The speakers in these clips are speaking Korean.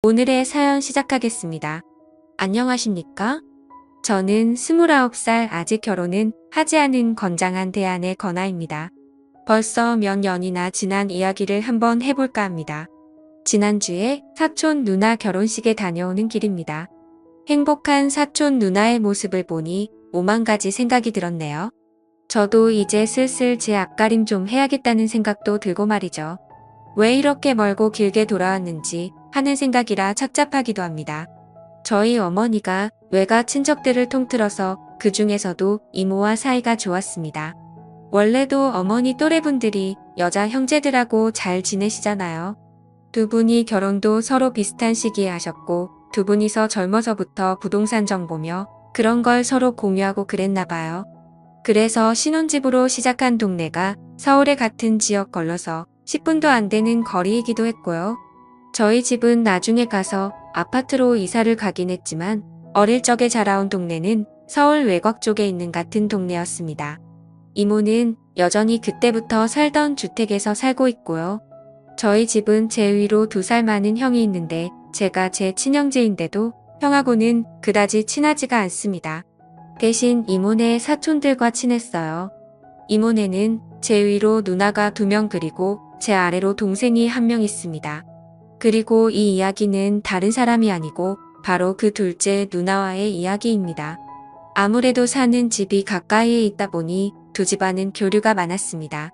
오늘의 사연 시작하겠습니다. 안녕하십니까? 저는 29살 아직 결혼은 하지 않은 건장한 대안의 건아입니다. 벌써 몇 년이나 지난 이야기를 한번 해볼까 합니다. 지난주에 사촌 누나 결혼식에 다녀오는 길입니다. 행복한 사촌 누나의 모습을 보니 오만 가지 생각이 들었네요. 저도 이제 슬슬 제 앞가림 좀 해야겠다는 생각도 들고 말이죠. 왜 이렇게 멀고 길게 돌아왔는지 하는 생각이라 착잡하기도 합니다. 저희 어머니가 외가 친척들을 통틀어서 그 중에서도 이모와 사이가 좋았습니다. 원래도 어머니 또래분들이 여자 형제들하고 잘 지내시잖아요. 두 분이 결혼도 서로 비슷한 시기에 하셨고 두 분이서 젊어서부터 부동산 정보며 그런 걸 서로 공유하고 그랬나 봐요. 그래서 신혼집으로 시작한 동네가 서울의 같은 지역 걸러서 10분도 안 되는 거리이기도 했고요. 저희 집은 나중에 가서 아파트로 이사를 가긴 했지만 어릴 적에 자라온 동네는 서울 외곽 쪽에 있는 같은 동네였습니다. 이모는 여전히 그때부터 살던 주택에서 살고 있고요. 저희 집은 제 위로 2살 많은 형이 있는데 제가 제 친형제인데도 형하고는 그다지 친하지가 않습니다. 대신 이모네 사촌들과 친했어요. 이모네는 제 위로 누나가 2명 그리고 제 아래로 동생이 1명 있습니다. 그리고 이 이야기는 다른 사람이 아니고 바로 그 둘째 누나와의 이야기입니다. 아무래도 사는 집이 가까이에 있다 보니 두 집안은 교류가 많았습니다.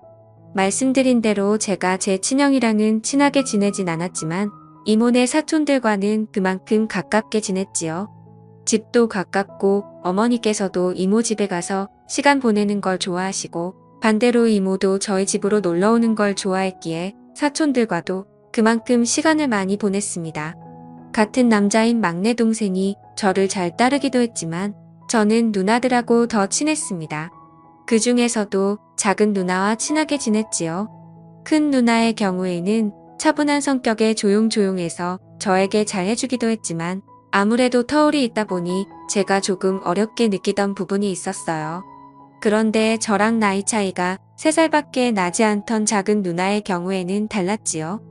말씀드린 대로 제가 제 친형이랑은 친하게 지내진 않았지만 이모네 사촌들과는 그만큼 가깝게 지냈지요. 집도 가깝고 어머니께서도 이모 집에 가서 시간 보내는 걸 좋아하시고 반대로 이모도 저희 집으로 놀러 오는 걸 좋아했기에 사촌들과도 그만큼 시간을 많이 보냈습니다. 같은 남자인 막내 동생이 저를 잘 따르기도 했지만 저는 누나들하고 더 친했습니다. 그 중에서도 작은 누나와 친하게 지냈지요. 큰 누나의 경우에는 차분한 성격에 조용조용해서 저에게 잘해주기도 했지만 아무래도 터울이 있다 보니 제가 조금 어렵게 느끼던 부분이 있었어요. 그런데 저랑 나이 차이가 3살밖에 나지 않던 작은 누나의 경우에는 달랐지요.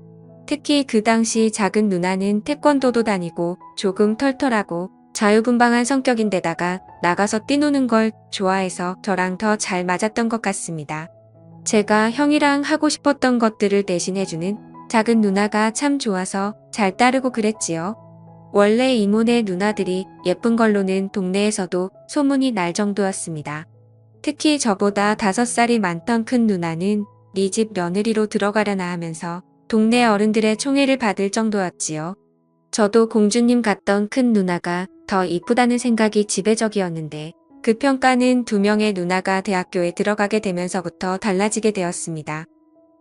특히 그 당시 작은 누나는 태권도도 다니고 조금 털털하고 자유분방한 성격인데다가 나가서 뛰노는 걸 좋아해서 저랑 더 잘 맞았던 것 같습니다. 제가 형이랑 하고 싶었던 것들을 대신해주는 작은 누나가 참 좋아서 잘 따르고 그랬지요. 원래 이모네 누나들이 예쁜 걸로는 동네에서도 소문이 날 정도였습니다. 특히 저보다 5살이 많던 큰 누나는 네 집 며느리로 들어가려나 하면서 동네 어른들의 총애를 받을 정도였지요. 저도 공주님 같던 큰 누나가 더 이쁘다는 생각이 지배적이었는데 그 평가는 2명의 누나가 대학교에 들어가게 되면서부터 달라지게 되었습니다.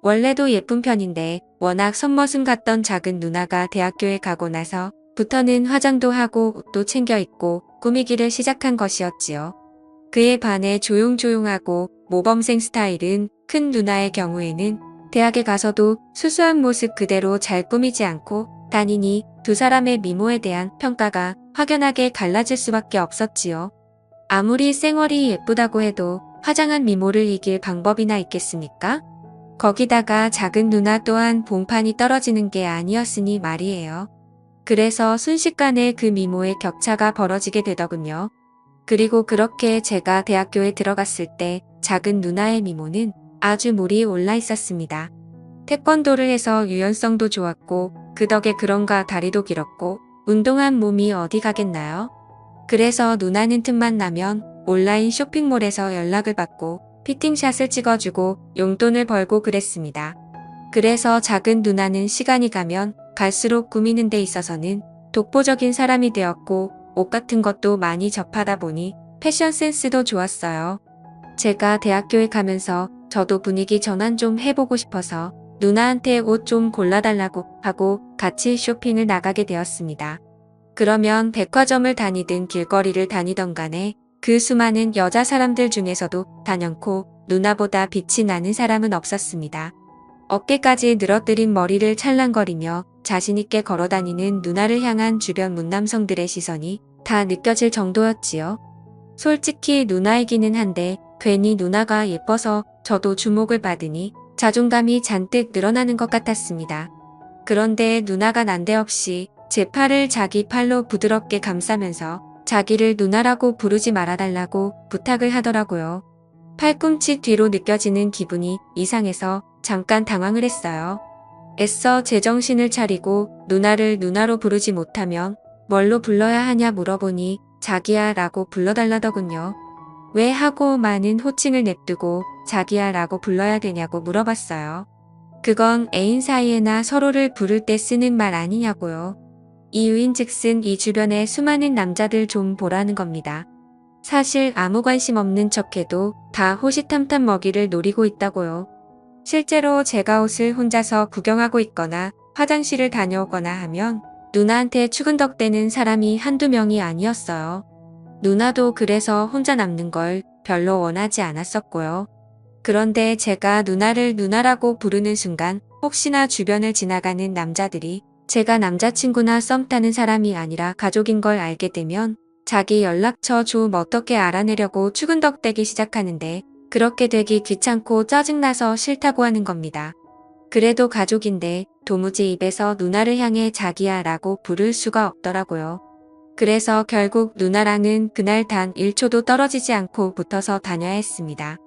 원래도 예쁜 편인데 워낙 손머슴 같던 작은 누나가 대학교에 가고 나서부터는 화장도 하고 옷도 챙겨 입고 꾸미기를 시작한 것이었지요. 그에 반해 조용조용하고 모범생 스타일은 큰 누나의 경우에는 대학에 가서도 수수한 모습 그대로 잘 꾸미지 않고 다니니 두 사람의 미모에 대한 평가가 확연하게 갈라질 수밖에 없었지요. 아무리 쌩얼이 예쁘다고 해도 화장한 미모를 이길 방법이나 있겠습니까? 거기다가 작은 누나 또한 본판이 떨어지는 게 아니었으니 말이에요. 그래서 순식간에 그 미모의 격차가 벌어지게 되더군요. 그리고 그렇게 제가 대학교에 들어갔을 때 작은 누나의 미모는 아주 물이 올라 있었습니다. 태권도를 해서 유연성도 좋았고 그 덕에 그런가 다리도 길었고 운동한 몸이 어디 가겠나요? 그래서 누나는 틈만 나면 온라인 쇼핑몰에서 연락을 받고 피팅샷을 찍어주고 용돈을 벌고 그랬습니다. 그래서 작은 누나는 시간이 가면 갈수록 꾸미는 데 있어서는 독보적인 사람이 되었고 옷 같은 것도 많이 접하다 보니 패션 센스도 좋았어요. 제가 대학교에 가면서 저도 분위기 전환 좀 해보고 싶어서 누나한테 옷 좀 골라달라고 하고 같이 쇼핑을 나가게 되었습니다. 그러면 백화점을 다니든 길거리를 다니던 간에 그 수많은 여자 사람들 중에서도 단연코 누나보다 빛이 나는 사람은 없었습니다. 어깨까지 늘어뜨린 머리를 찰랑거리며 자신있게 걸어다니는 누나를 향한 주변 문남성들의 시선이 다 느껴질 정도였지요. 솔직히 누나이기는 한데 괜히 누나가 예뻐서 저도 주목을 받으니 자존감이 잔뜩 늘어나는 것 같았습니다. 그런데 누나가 난데없이 제 팔을 자기 팔로 부드럽게 감싸면서 자기를 누나라고 부르지 말아달라고 부탁을 하더라고요. 팔꿈치 뒤로 느껴지는 기분이 이상해서 잠깐 당황을 했어요. 애써 제정신을 차리고 누나를 누나로 부르지 못하면 뭘로 불러야 하냐 물어보니 자기야 라고 불러달라더군요. 왜 하고 많은 호칭을 냅두고 자기야 라고 불러야 되냐고 물어봤어요. 그건 애인 사이에나 서로를 부를 때 쓰는 말 아니냐고요. 이유인즉슨 이 주변에 수많은 남자들 좀 보라는 겁니다. 사실 아무 관심 없는 척해도 다 호시탐탐 먹이를 노리고 있다고요. 실제로 제가 옷을 혼자서 구경하고 있거나 화장실을 다녀오거나 하면 누나한테 추근덕대는 사람이 한두 명이 아니었어요. 누나도 그래서 혼자 남는 걸 별로 원하지 않았었고요. 그런데 제가 누나를 누나라고 부르는 순간 혹시나 주변을 지나가는 남자들이 제가 남자친구나 썸 타는 사람이 아니라 가족인 걸 알게 되면 자기 연락처 좀 어떻게 알아내려고 추근덕대기 시작하는데 그렇게 되기 귀찮고 짜증나서 싫다고 하는 겁니다. 그래도 가족인데 도무지 입에서 누나를 향해 자기야 라고 부를 수가 없더라고요. 그래서 결국 누나랑은 그날 단 1초도 떨어지지 않고 붙어서 다녀야 했습니다.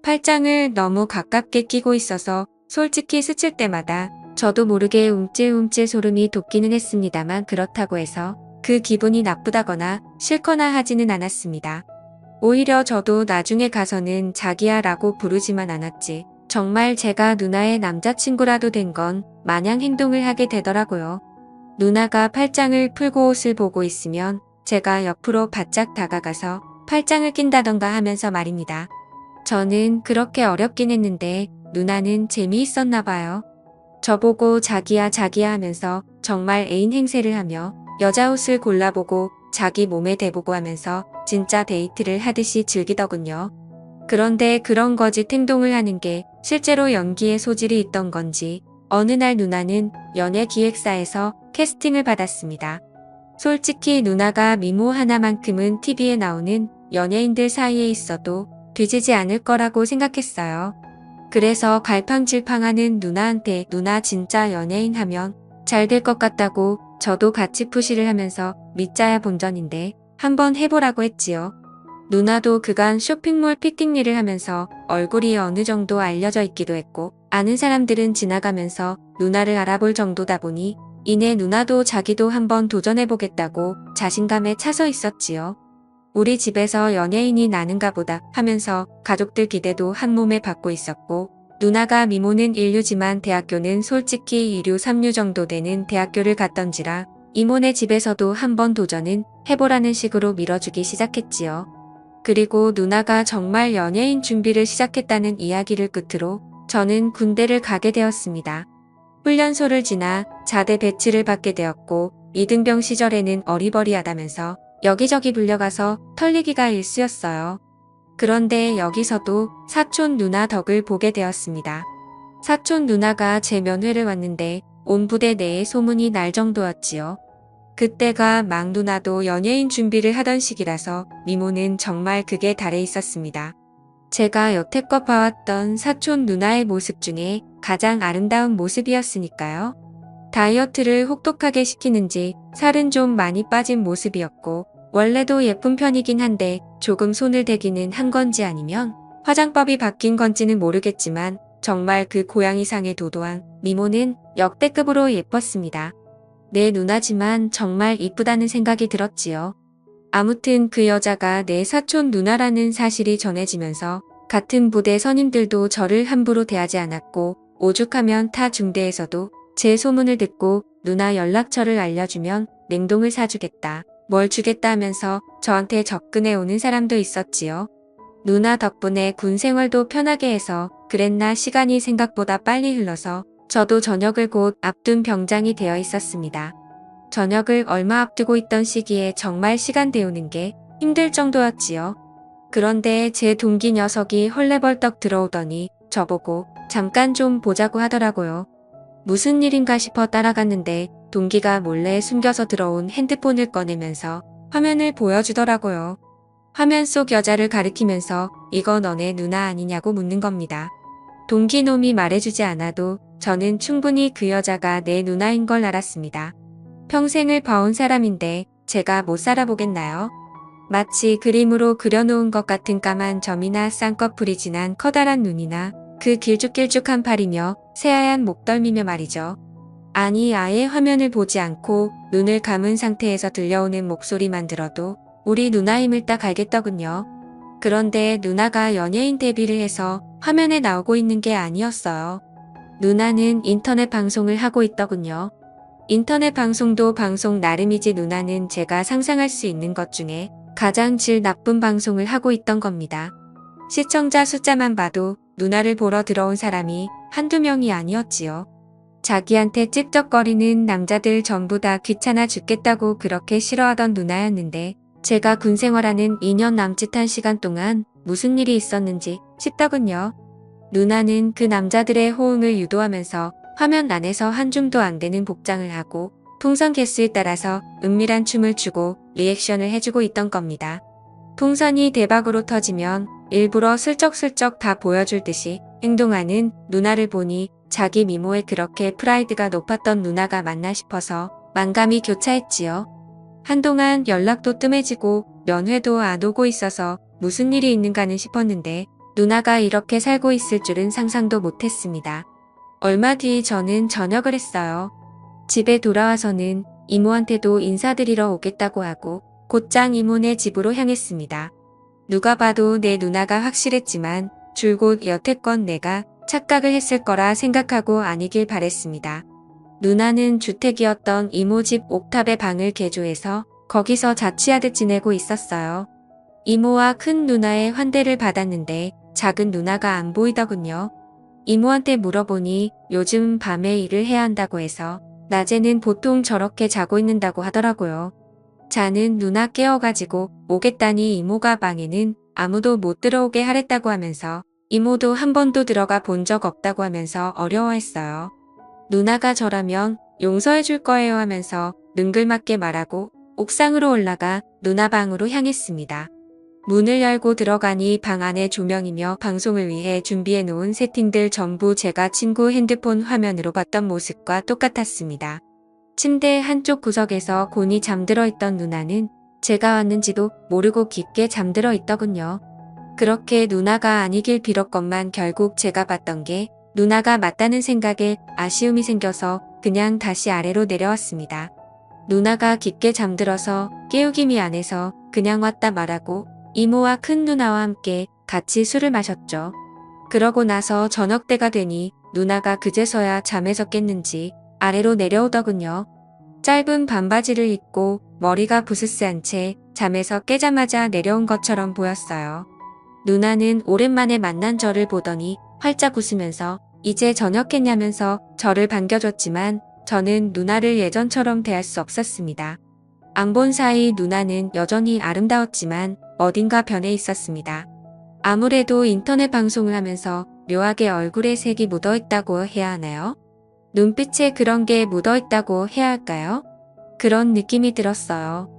팔짱을 너무 가깝게 끼고 있어서 솔직히 스칠 때마다 저도 모르게 움찔움찔 소름이 돋기는 했습니다만 그렇다고 해서 그 기분이 나쁘다거나 싫거나 하지는 않았습니다. 오히려 저도 나중에 가서는 자기야 라고 부르지만 않았지. 정말 제가 누나의 남자친구라도 된 건 마냥 행동을 하게 되더라고요. 누나가 팔짱을 풀고 옷을 보고 있으면 제가 옆으로 바짝 다가가서 팔짱을 낀다던가 하면서 말입니다. 저는 그렇게 어렵긴 했는데 누나는 재미있었나 봐요. 저보고 자기야 자기야 하면서 정말 애인 행세를 하며 여자 옷을 골라보고 자기 몸에 대보고 하면서 진짜 데이트를 하듯이 즐기더군요. 그런데 그런 거짓 행동을 하는 게 실제로 연기에 소질이 있던 건지 어느 날 누나는 연예기획사에서 캐스팅을 받았습니다. 솔직히 누나가 미모 하나만큼은 TV에 나오는 연예인들 사이에 있어도 뒤지지 않을 거라고 생각했어요. 그래서 갈팡질팡하는 누나한테 누나 진짜 연예인 하면 잘 될 것 같다고 저도 같이 푸시를 하면서 믿자야 본전인데 한번 해보라고 했지요. 누나도 그간 쇼핑몰 피팅리를 하면서 얼굴이 어느 정도 알려져 있기도 했고 아는 사람들은 지나가면서 누나를 알아볼 정도다 보니 이내 누나도 자기도 한번 도전해보겠다고 자신감에 차서 있었지요. 우리 집에서 연예인이 나는가 보다 하면서 가족들 기대도 한몸에 받고 있었고 누나가 미모는 인류지만 대학교는 솔직히 2류 3류 정도 되는 대학교를 갔던지라 이모네 집에서도 한번 도전은 해보라는 식으로 밀어주기 시작했지요. 그리고 누나가 정말 연예인 준비를 시작했다는 이야기를 끝으로 저는 군대를 가게 되었습니다. 훈련소를 지나 자대 배치를 받게 되었고 이등병 시절에는 어리버리하다면서 여기저기 불려가서 털리기가 일쑤였어요. 그런데 여기서도 사촌 누나 덕을 보게 되었습니다. 사촌 누나가 제 면회를 왔는데 온 부대 내에 소문이 날 정도였지요. 그때가 막 누나도 연예인 준비를 하던 시기라서 미모는 정말 극에 달해 있었습니다. 제가 여태껏 봐왔던 사촌 누나의 모습 중에 가장 아름다운 모습이었으니까요. 다이어트를 혹독하게 시키는지 살은 좀 많이 빠진 모습이었고 원래도 예쁜 편이긴 한데 조금 손을 대기는 한 건지 아니면 화장법이 바뀐 건지는 모르겠지만 정말 그 고양이상의 도도한 미모는 역대급으로 예뻤습니다. 내 누나지만 정말 이쁘다는 생각이 들었지요. 아무튼 그 여자가 내 사촌 누나라는 사실이 전해지면서 같은 부대 선임들도 저를 함부로 대하지 않았고 오죽하면 타 중대에서도 제 소문을 듣고 누나 연락처를 알려주면 냉동을 사주겠다, 뭘 주겠다 하면서 저한테 접근해 오는 사람도 있었지요. 누나 덕분에 군 생활도 편하게 해서 그랬나 시간이 생각보다 빨리 흘러서 저도 전역을 곧 앞둔 병장이 되어 있었습니다. 전역을 얼마 앞두고 있던 시기에 정말 시간 때우는 게 힘들 정도였지요. 그런데 제 동기 녀석이 헐레벌떡 들어오더니 저보고 잠깐 좀 보자고 하더라고요. 무슨 일인가 싶어 따라갔는데 동기가 몰래 숨겨서 들어온 핸드폰을 꺼내면서 화면을 보여주더라고요. 화면 속 여자를 가리키면서 이거 너네 누나 아니냐고 묻는 겁니다. 동기놈이 말해주지 않아도 저는 충분히 그 여자가 내 누나인 걸 알았습니다. 평생을 봐온 사람인데 제가 못 살아보겠나요? 마치 그림으로 그려놓은 것 같은 까만 점이나 쌍꺼풀이 진한 커다란 눈이나 그 길쭉길쭉한 팔이며 새하얀 목덜미며 말이죠. 아니 아예 화면을 보지 않고 눈을 감은 상태에서 들려오는 목소리만 들어도 우리 누나 힘을 딱 알겠더군요. 그런데 누나가 연예인 데뷔를 해서 화면에 나오고 있는 게 아니었어요. 누나는 인터넷 방송을 하고 있더군요. 인터넷 방송도 방송 나름이지 누나는 제가 상상할 수 있는 것 중에 가장 질 나쁜 방송을 하고 있던 겁니다. 시청자 숫자만 봐도 누나를 보러 들어온 사람이 한두 명이 아니었지요. 자기한테 찝쩍거리는 남자들 전부 다 귀찮아 죽겠다고 그렇게 싫어하던 누나였는데 제가 군 생활하는 2년 남짓한 시간 동안 무슨 일이 있었는지 싶더군요. 누나는 그 남자들의 호응을 유도하면서 화면 안에서 한 줌도 안 되는 복장을 하고 풍선 개수에 따라서 은밀한 춤을 추고 리액션을 해주고 있던 겁니다. 풍선이 대박으로 터지면 일부러 슬쩍슬쩍 다 보여줄 듯이 행동하는 누나를 보니 자기 미모에 그렇게 프라이드가 높았던 누나가 맞나 싶어서 만감이 교차했지요. 한동안 연락도 뜸해지고 면회도 안 오고 있어서 무슨 일이 있는가는 싶었는데 누나가 이렇게 살고 있을 줄은 상상도 못했습니다. 얼마 뒤 저는 전역을 했어요. 집에 돌아와서는 이모한테도 인사드리러 오겠다고 하고 곧장 이모네 집으로 향했습니다. 누가 봐도 내 누나가 확실했지만 줄곧 여태껏 내가 착각을 했을 거라 생각하고 아니길 바랬습니다. 누나는 주택이었던 이모 집 옥탑에 방을 개조해서 거기서 자취하듯 지내고 있었어요. 이모와 큰 누나의 환대를 받았는데 작은 누나가 안 보이더군요. 이모한테 물어보니 요즘 밤에 일을 해야 한다고 해서 낮에는 보통 저렇게 자고 있는다고 하더라고요. 자는 누나 깨워가지고 오겠다니 이모가 방에는 아무도 못 들어오게 하랬다고 하면서 이모도 한 번도 들어가 본 적 없다고 하면서 어려워했어요. 누나가 저라면 용서해 줄 거예요 하면서 능글맞게 말하고 옥상으로 올라가 누나 방으로 향했습니다. 문을 열고 들어가니 방 안에 조명이며 방송을 위해 준비해 놓은 세팅들 전부 제가 친구 핸드폰 화면으로 봤던 모습과 똑같았습니다. 침대 한쪽 구석에서 곤히 잠들어 있던 누나는 제가 왔는지도 모르고 깊게 잠들어 있더군요. 그렇게 누나가 아니길 빌었건만 결국 제가 봤던 게 누나가 맞다는 생각에 아쉬움이 생겨서 그냥 다시 아래로 내려왔습니다. 누나가 깊게 잠들어서 깨우기 미안해서 그냥 왔다 말하고 이모와 큰 누나와 함께 같이 술을 마셨죠. 그러고 나서 저녁 때가 되니 누나가 그제서야 잠에서 깼는지 아래로 내려오더군요. 짧은 반바지를 입고 머리가 부스스한 채 잠에서 깨자마자 내려온 것처럼 보였어요. 누나는 오랜만에 만난 저를 보더니 활짝 웃으면서 이제 저녁했냐면서 저를 반겨줬지만 저는 누나를 예전처럼 대할 수 없었습니다. 안 본 사이 누나는 여전히 아름다웠지만 어딘가 변해 있었습니다. 아무래도 인터넷 방송을 하면서 묘하게 얼굴에 색이 묻어있다고 해야 하나요? 눈빛에 그런 게 묻어있다고 해야 할까요? 그런 느낌이 들었어요.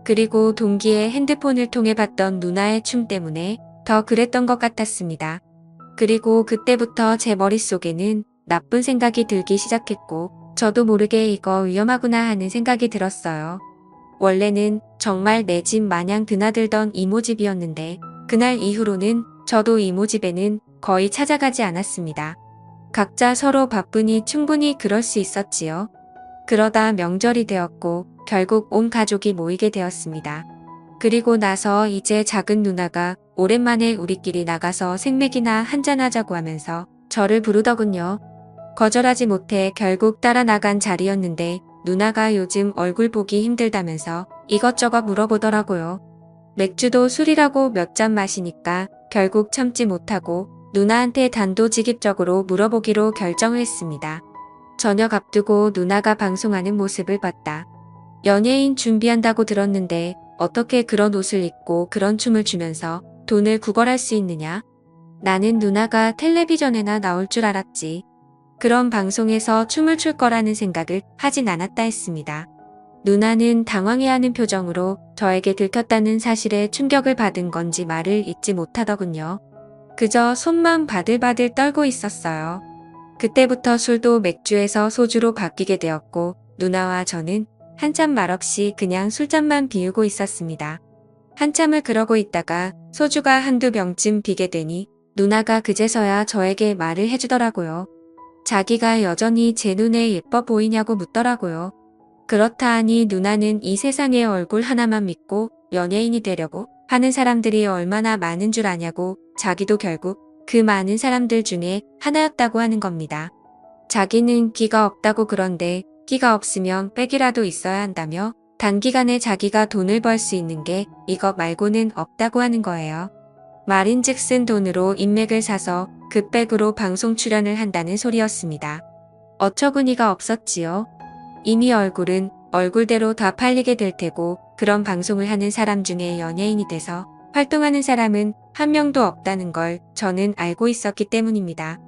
그리고 동기의 핸드폰을 통해 봤던 누나의 춤 때문에 더 그랬던 것 같았습니다. 그리고 그때부터 제 머릿속에는 나쁜 생각이 들기 시작했고 저도 모르게 이거 위험하구나 하는 생각이 들었어요. 원래는 정말 내 집 마냥 드나들던 이모 집이었는데 그날 이후로는 저도 이모 집에는 거의 찾아가지 않았습니다. 각자 서로 바쁘니 충분히 그럴 수 있었지요. 그러다 명절이 되었고 결국 온 가족이 모이게 되었습니다. 그리고 나서 이제 작은 누나가 오랜만에 우리끼리 나가서 생맥이나 한잔하자고 하면서 저를 부르더군요. 거절하지 못해 결국 따라 나간 자리였는데 누나가 요즘 얼굴 보기 힘들다면서 이것저것 물어보더라고요. 맥주도 술이라고 몇 잔 마시니까 결국 참지 못하고 누나한테 단도직입적으로 물어보기로 결정을 했습니다. 저녁 앞두고 누나가 방송하는 모습을 봤다. 연예인 준비한다고 들었는데 어떻게 그런 옷을 입고 그런 춤을 추면서 돈을 구걸할 수 있느냐? 나는 누나가 텔레비전에나 나올 줄 알았지. 그런 방송에서 춤을 출 거라는 생각을 하진 않았다 했습니다. 누나는 당황해하는 표정으로 저에게 들켰다는 사실에 충격을 받은 건지 말을 잇지 못하더군요. 그저 손만 바들바들 떨고 있었어요. 그때부터 술도 맥주에서 소주로 바뀌게 되었고 누나와 저는 한참 말없이 그냥 술잔만 비우고 있었습니다. 한참을 그러고 있다가 소주가 한두 병쯤 비게 되니 누나가 그제서야 저에게 말을 해주더라고요. 자기가 여전히 제 눈에 예뻐 보이냐고 묻더라고요. 그렇다 하니 누나는 이 세상에 얼굴 하나만 믿고 연예인이 되려고 하는 사람들이 얼마나 많은 줄 아냐고 자기도 결국 그 많은 사람들 중에 하나였다고 하는 겁니다. 자기는 끼가 없다고 그런데 끼가 없으면 빽이라도 있어야 한다며 단기간에 자기가 돈을 벌 수 있는 게 이것 말고는 없다고 하는 거예요. 말인즉슨 돈으로 인맥을 사서 그 빽으로 방송 출연을 한다는 소리였습니다. 어처구니가 없었지요. 이미 얼굴은 얼굴대로 다 팔리게 될 테고 그런 방송을 하는 사람 중에 연예인이 돼서 활동하는 사람은 한 명도 없다는 걸 저는 알고 있었기 때문입니다.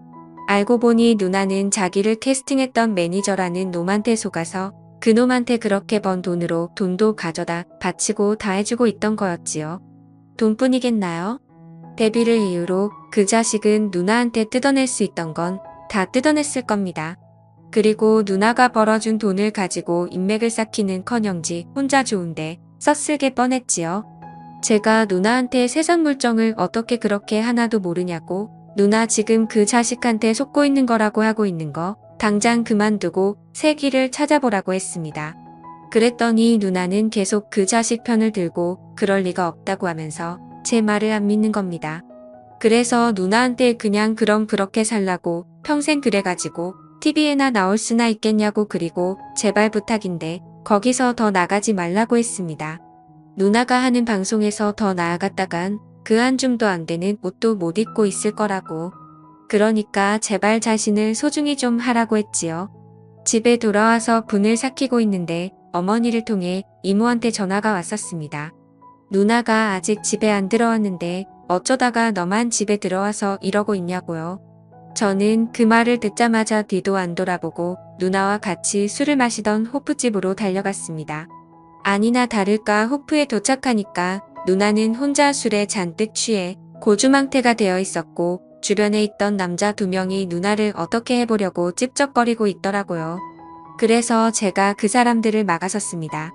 알고 보니 누나는 자기를 캐스팅했던 매니저라는 놈한테 속아서 그 놈한테 그렇게 번 돈으로 돈도 가져다 바치고 다 해주고 있던 거였지요. 돈뿐이겠나요? 데뷔를 이유로 그 자식은 누나한테 뜯어낼 수 있던 건 다 뜯어냈을 겁니다. 그리고 누나가 벌어준 돈을 가지고 인맥을 쌓기는커녕지 혼자 좋은데 썼을 게 뻔했지요. 제가 누나한테 세상 물정을 어떻게 그렇게 하나도 모르냐고 누나 지금 그 자식한테 속고 있는 거라고 하고 있는 거 당장 그만두고 새 길을 찾아보라고 했습니다. 그랬더니 누나는 계속 그 자식 편을 들고 그럴 리가 없다고 하면서 제 말을 안 믿는 겁니다. 그래서 누나한테 그냥 그럼 그렇게 살라고 평생 그래가지고 TV에나 나올 수나 있겠냐고 그리고 제발 부탁인데 거기서 더 나가지 말라고 했습니다. 누나가 하는 방송에서 더 나아갔다간 그 한 줌도 안 되는 옷도 못 입고 있을 거라고. 그러니까 제발 자신을 소중히 좀 하라고 했지요. 집에 돌아와서 분을 삭히고 있는데 어머니를 통해 이모한테 전화가 왔었습니다. 누나가 아직 집에 안 들어왔는데 어쩌다가 너만 집에 들어와서 이러고 있냐고요. 저는 그 말을 듣자마자 뒤도 안 돌아보고 누나와 같이 술을 마시던 호프집으로 달려갔습니다. 아니나 다를까 호프에 도착하니까 누나는 혼자 술에 잔뜩 취해 고주망태가 되어 있었고 주변에 있던 남자 2명이 누나를 어떻게 해보려고 찝쩍거리고 있더라고요. 그래서 제가 그 사람들을 막아섰습니다.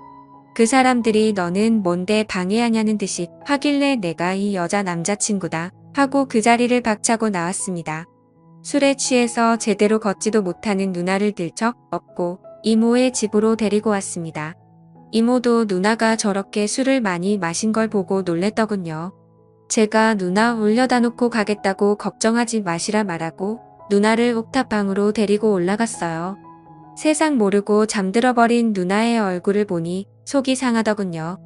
그 사람들이 너는 뭔데 방해하냐는 듯이 하길래 내가 이 여자 남자친구다 하고 그 자리를 박차고 나왔습니다. 술에 취해서 제대로 걷지도 못하는 누나를 들쩍 업고 이모의 집으로 데리고 왔습니다. 이모도 누나가 저렇게 술을 많이 마신 걸 보고 놀랬더군요. 제가 누나 올려다 놓고 가겠다고 걱정하지 마시라 말하고 누나를 옥탑방으로 데리고 올라갔어요. 세상 모르고 잠들어버린 누나의 얼굴을 보니 속이 상하더군요.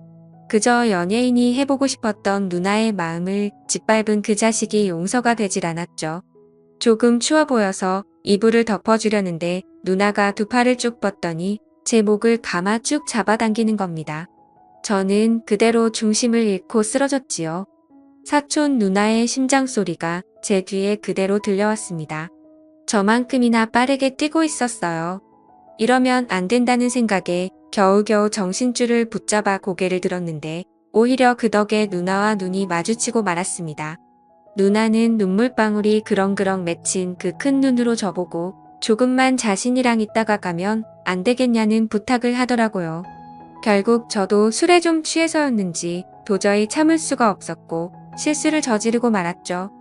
그저 연예인이 해보고 싶었던 누나의 마음을 짓밟은 그 자식이 용서가 되질 않았죠. 조금 추워 보여서 이불을 덮어주려는데 누나가 2팔을 쭉 뻗더니 제 목을 감아 쭉 잡아당기는 겁니다. 저는 그대로 중심을 잃고 쓰러졌지요. 사촌 누나의 심장 소리가 제 뒤에 그대로 들려왔습니다. 저만큼이나 빠르게 뛰고 있었어요. 이러면 안 된다는 생각에 겨우겨우 정신줄을 붙잡아 고개를 들었는데 오히려 그 덕에 누나와 눈이 마주치고 말았습니다. 누나는 눈물방울이 그렁그렁 맺힌 그 큰 눈으로 저보고 조금만 자신이랑 있다가 가면 안 되겠냐는 부탁을 하더라고요. 결국 저도 술에 좀 취해서였는지 도저히 참을 수가 없었고 실수를 저지르고 말았죠.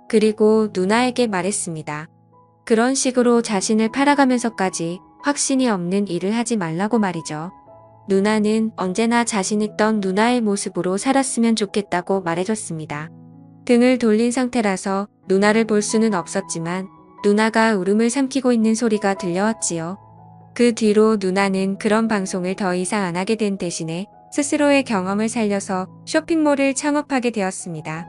그리고 누나에게 말했습니다. 그런 식으로 자신을 팔아가면서까지 확신이 없는 일을 하지 말라고 말이죠. 누나는 언제나 자신 있던 누나의 모습으로 살았으면 좋겠다고 말해줬습니다. 등을 돌린 상태라서 누나를 볼 수는 없었지만 누나가 울음을 삼키고 있는 소리가 들려왔지요. 그 뒤로 누나는 그런 방송을 더 이상 안 하게 된 대신에 스스로의 경험을 살려서 쇼핑몰을 창업하게 되었습니다.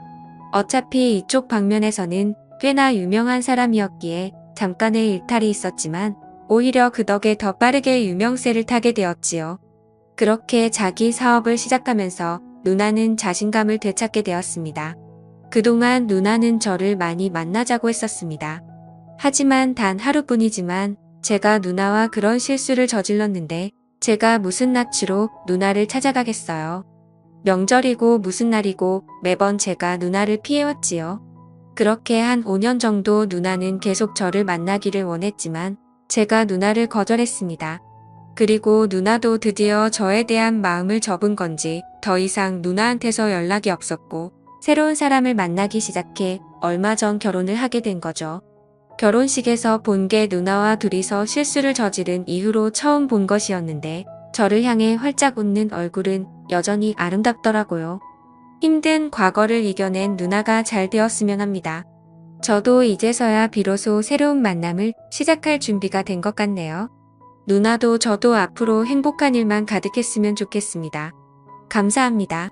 어차피 이쪽 방면에서는 꽤나 유명한 사람이었기에 잠깐의 일탈이 있었지만 오히려 그 덕에 더 빠르게 유명세를 타게 되었지요. 그렇게 자기 사업을 시작하면서 누나는 자신감을 되찾게 되었습니다. 그동안 누나는 저를 많이 만나자고 했었습니다. 하지만 단 하루뿐이지만 제가 누나와 그런 실수를 저질렀는데 제가 무슨 낯으로 누나를 찾아가겠어요. 명절이고 무슨 날이고 매번 제가 누나를 피해왔지요. 그렇게 한 5년 정도 누나는 계속 저를 만나기를 원했지만 제가 누나를 거절했습니다. 그리고 누나도 드디어 저에 대한 마음을 접은 건지 더 이상 누나한테서 연락이 없었고 새로운 사람을 만나기 시작해 얼마 전 결혼을 하게 된 거죠. 결혼식에서 본 게 누나와 둘이서 실수를 저지른 이후로 처음 본 것이었는데 저를 향해 활짝 웃는 얼굴은 여전히 아름답더라고요. 힘든 과거를 이겨낸 누나가 잘 되었으면 합니다. 저도 이제서야 비로소 새로운 만남을 시작할 준비가 된 것 같네요. 누나도 저도 앞으로 행복한 일만 가득했으면 좋겠습니다. 감사합니다.